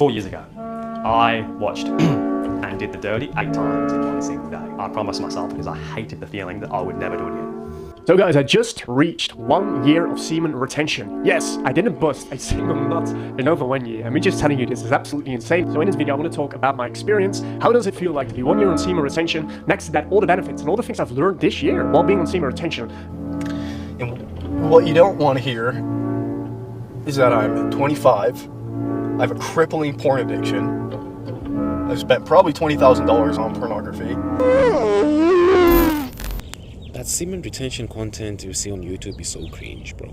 4 years ago, I watched and did the dirty 8 times in one single day. I promised myself because I hated the feeling that I would never do it again. So guys, I just reached 1 year of semen retention. Yes, I didn't bust a single nut in over 1 year. I'm just telling you, this is absolutely insane. So in this video, I want to talk about my experience. How does it feel like to be 1 year on semen retention? Next to that, all the benefits and all the things I've learned this year while being on semen retention. And what you don't want to hear is that I'm 25, I have a crippling porn addiction, I've spent probably $20,000 on pornography. That semen retention content you see on YouTube is so cringe, bro.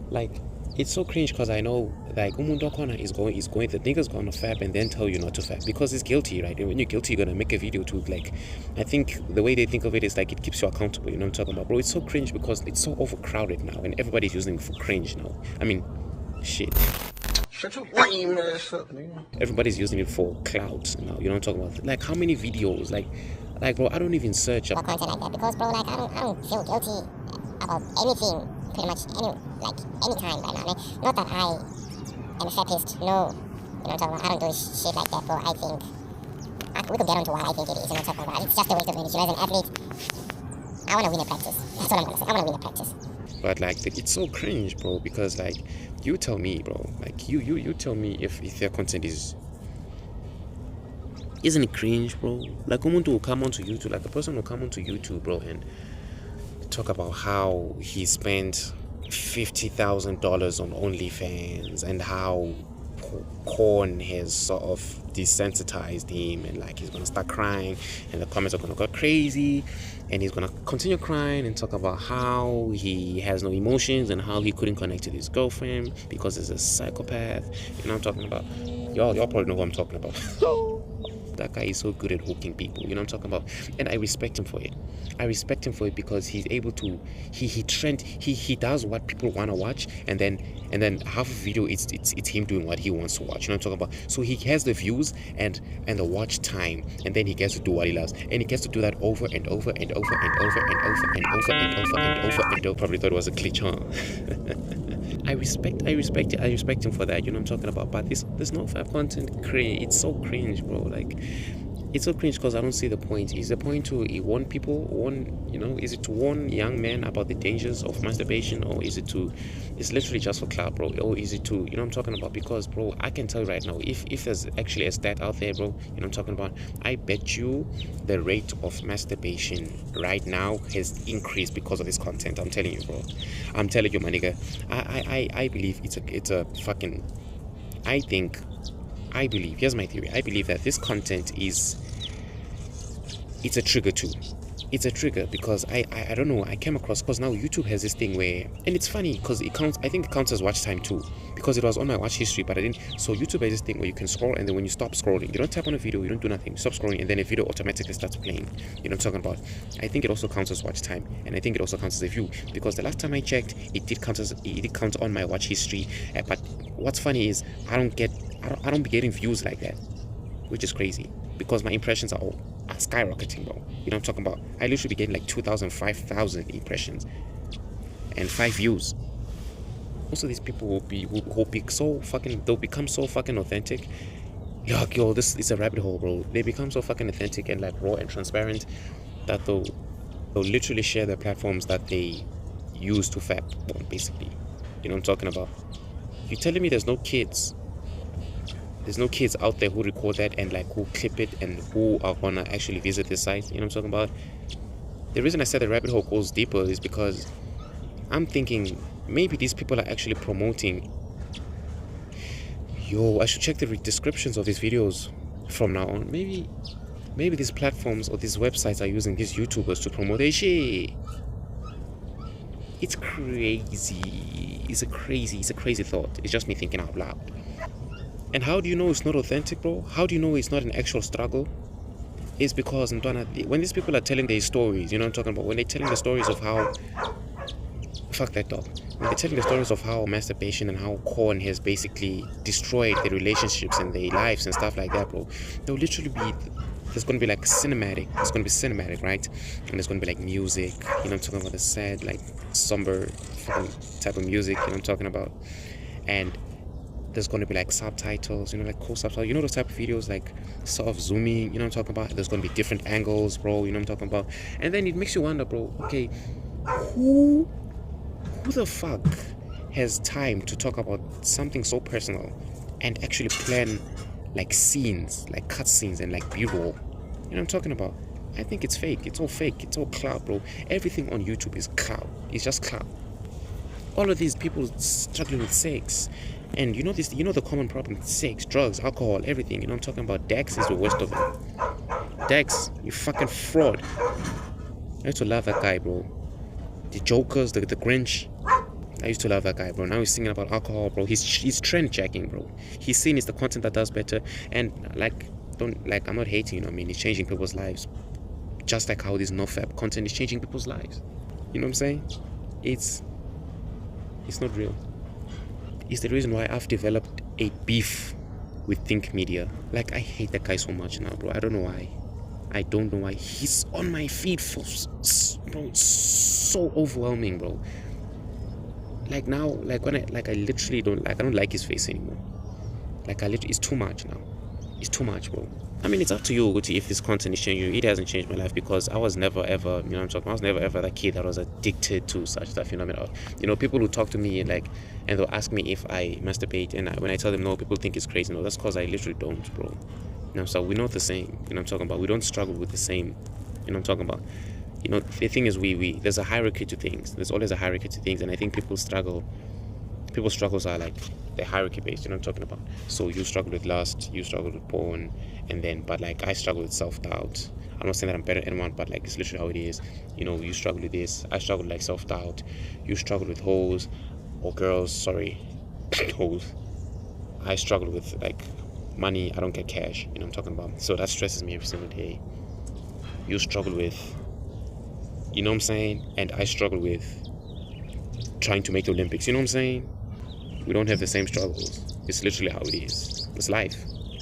Like, it's so cringe because I know, like, Umundokona is going, the nigga's gonna fap and then tell you not to fap because it's guilty, right? And when you're guilty, you're gonna make a video to, like, I think the way they think of it is like it keeps you accountable, you know what I'm talking about? Bro, it's so cringe because it's so overcrowded now and everybody's using it for cringe now. I mean, shit. Shut your lame ass up, man. Everybody's using it for clout now, you know what I'm talking about? Like, how many videos, like, bro, I don't even search for content like that because, bro, like, I don't feel guilty about anything, pretty much any time right now. I mean, not that I am a fappist, no, you know what I'm talking about? I don't do shit like that, bro. I think we could get onto what I think it is, you know what I'm talking about? It's just a waste of energy. As an athlete, I want to win a practice. That's what I'm gonna say. I want to win a practice. But like, it's so cringe, bro, because like, you tell me, bro, like you tell me if their content isn't it cringe, bro? Like, someone will come onto YouTube, like a person will come onto YouTube, bro, and talk about how he spent $50,000 on OnlyFans and how corn has sort of desensitized him, and like he's gonna start crying and the comments are gonna go crazy and he's gonna continue crying and talk about how he has no emotions and how he couldn't connect to his girlfriend because he's a psychopath. You know what I'm talking about? Y'all probably know who I'm talking about. That guy is so good at hooking people, you know what I'm talking about? And I respect him for it. I respect him for it because he's able to, he does what people want to watch, and then half of the video it's him doing what he wants to watch, you know what I'm talking about? So he has the views and the watch time, and then he gets to do what he loves, and he gets to do that over and over and over and over and over and over and over and over and over. Probably thought it was a glitch, huh? I respect him for that, you know what I'm talking about? But this NoFap content, it's so cringe, bro. Like, it's so cringe because I don't see the point. Is the point to warn people, is it to warn young men about the dangers of masturbation, or is it it's literally just for clout, bro? Or is it to, you know what I'm talking about? Because, bro, I can tell you right now, if there's actually a stat out there, bro, you know what I'm talking about, I bet you the rate of masturbation right now has increased because of this content. I'm telling you, bro. I'm telling you, my nigga. I believe it's a fucking, I believe, here's my theory. I believe that this content it's a trigger too. It's a trigger because I don't know, I came across, because now YouTube has this thing where, and it's funny because I think it counts as watch time too, because it was on my watch history, but I didn't. So YouTube has this thing where you can scroll, and then when you stop scrolling, you don't tap on a video, you don't do nothing, you stop scrolling, and then a video automatically starts playing. You know what I'm talking about? I think it also counts as watch time, and I think it also counts as a view, because the last time I checked, it did count on my watch history. But what's funny is I don't be getting views like that, which is crazy, because my impressions are skyrocketing, bro. You know what I'm talking about? I literally be getting like 2,000, 5,000 impressions and 5 views. Most of these people will become so fucking authentic. Yo, this is a rabbit hole, bro. They become so fucking authentic and like raw and transparent that they'll literally share their platforms that they use to fap on, basically. You know what I'm talking about? You're telling me there's no kids out there who record that and like who clip it and who are gonna actually visit this site? You know what I'm talking about? The reason I said the rabbit hole goes deeper is because I'm thinking maybe these people are actually promoting. I should check the descriptions of these videos from now on. Maybe these platforms or these websites are using these YouTubers to promote their shit. It's crazy. It's a crazy thought. It's just me thinking out loud. And how do you know it's not authentic, bro? How do you know it's not an actual struggle? It's because when these people are telling their stories, you know what I'm talking about? When they're telling the stories of how... Fuck that dog. When they're telling the stories of how masturbation and how corn has basically destroyed their relationships and their lives and stuff like that, bro, there'll literally be... There's going to be like cinematic. It's going to be cinematic, right? And there's going to be like music. You know what I'm talking about? The sad, like, somber fucking type of music. You know what I'm talking about? And there's going to be like subtitles, you know, like cool subtitles, you know, those type of videos, like sort of zooming, you know what I'm talking about? There's going to be different angles, bro, you know what I'm talking about? And then it makes you wonder, bro, okay, who the fuck has time to talk about something so personal and actually plan like scenes, like cut scenes and like b-roll? You know what I'm talking about? I think it's fake. It's all fake. It's all clout, bro. Everything on YouTube is clout. It's just clout. All of these people struggling with sex, and you know this, you know the common problem: sex, drugs, alcohol, everything. You know what I'm talking about? Dex is the worst of it. Dex, you fucking fraud. I used to love that guy, bro. The Jokers, the Cringe. I used to love that guy, bro. Now he's singing about alcohol, bro. He's trend checking, bro. He's seen it's the content that does better, and I'm not hating, you know what I mean? He's changing people's lives, just like how this NoFap content is changing people's lives. You know what I'm saying? It's not real. It's the reason why I've developed a beef with Think Media. Like, I hate that guy so much now, bro. I don't know why. I don't know why. He's on my feed for bro, so overwhelming, bro. Like now, like when I literally don't like, I don't like his face anymore. Like it's too much now. It's too much, bro. I mean, it's up to you, Uguti, if this content is changing you. It hasn't changed my life, because I was never ever, you know what I'm talking, I was never ever that kid that was addicted to such stuff, you know what I mean? You know, people who talk to me and they'll ask me if I masturbate, and when I tell them no, people think it's crazy. No, that's because I literally don't, bro. You know, so we're not the same, you know what I'm talking about? We don't struggle with the same, you know what I'm talking about? You know, the thing is, there's a hierarchy to things. There's always a hierarchy to things, and I think people's struggles are like, they're hierarchy based, you know what I'm talking about? So you struggle with lust, you struggle with porn, and then, but like, I struggle with self-doubt. I'm not saying that I'm better than anyone, but like, it's literally how it is. You know, you struggle with this, I struggle with like self-doubt, you struggle with hoes, or girls, sorry, hoes. I struggle with like money, I don't get cash, you know what I'm talking about? So that stresses me every single day. You struggle with, you know what I'm saying? And I struggle with trying to make the Olympics, you know what I'm saying? We don't have the same struggles. It's literally how it is. It's life.